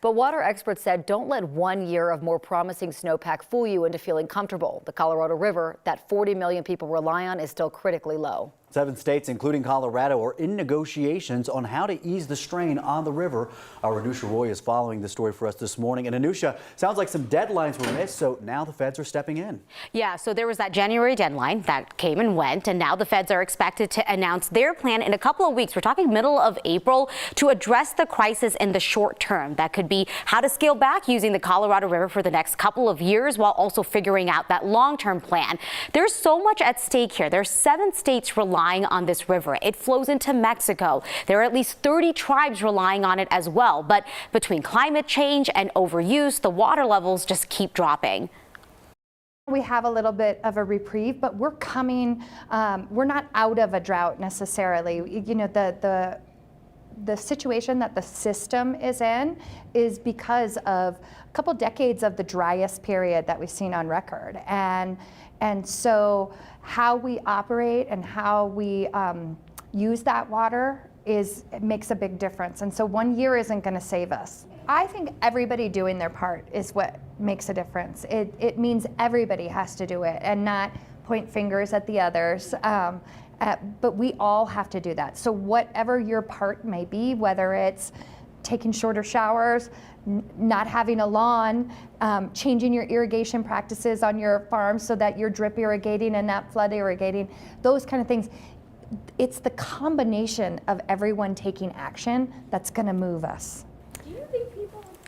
But water experts said don't let 1 year of more promising snowpack fool you into feeling comfortable. The Colorado River that 40 million people rely on is still critically low. 7 states, including Colorado, are in negotiations on how to ease the strain on the river. Our Anusha Roy is following the story for us this morning. And Anusha, sounds like some deadlines were missed, so now the feds are stepping in. Yeah, so there was that January deadline that came and went, and now the feds are expected to announce their plan in a couple of weeks. We're talking middle of April to address the crisis in the short term. That could be how to scale back using the Colorado River for the next couple of years while also figuring out that long-term plan. There's so much at stake here. There's 7 states relying on this river. It flows into Mexico. There are at least 30 tribes relying on it as well. But between climate change and overuse, the water levels just keep dropping. We have a little bit of a reprieve, but we're coming, we're not out of a drought necessarily. You know, the situation that the system is in is because of a couple decades of the driest period that we've seen on record. And so how we operate and how we use that water makes a big difference. And so 1 year isn't going to save us. I think everybody doing their part is what makes a difference. It means everybody has to do it and not point fingers at the others. But we all have to do that. So whatever your part may be, whether it's taking shorter showers, not having a lawn, changing your irrigation practices on your farm so that you're drip irrigating and not flood irrigating, those kind of things. It's the combination of everyone taking action that's going to move us.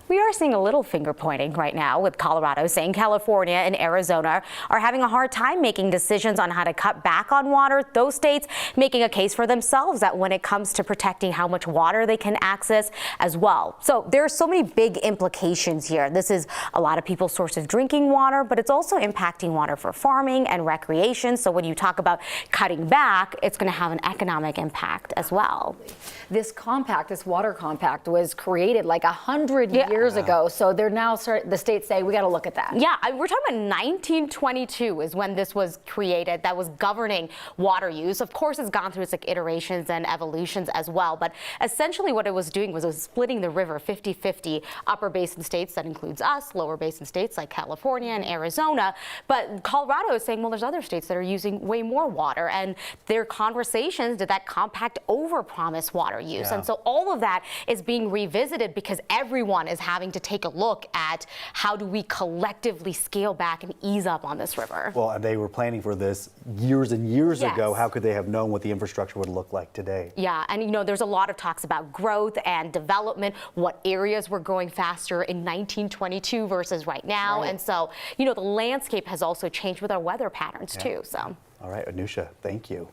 We are seeing a little finger pointing right now with Colorado saying California and Arizona are having a hard time making decisions on how to cut back on water. Those states making a case for themselves that when it comes to protecting how much water they can access as well. So there are so many big implications here. This is a lot of people's source of drinking water, but it's also impacting water for farming and recreation. So when you talk about cutting back, it's going to have an economic impact as well. This compact, this water compact, was created like 100 years ago. So they're now the states say we got to look at that. Yeah, we're talking about 1922 is when this was created. That was governing water use. Of course, it's gone through its iterations and evolutions as well. But essentially, what it was doing was it was splitting the river 50-50. Upper basin states, that includes us. Lower basin states like California and Arizona. But Colorado is saying, well, there's other states that are using way more water. And their conversations, did that compact overpromise water use? Yeah. And so all of that is being revisited because everyone is having to take a look at how do we collectively scale back and ease up on this river. Well, and they were planning for this years and years ago. How could they have known what the infrastructure would look like today? Yeah, and you know, there's a lot of talks about growth and development, what areas were growing faster in 1922 versus right now. And so, you know, the landscape has also changed with our weather patterns too. So. All right, Anusha, thank you.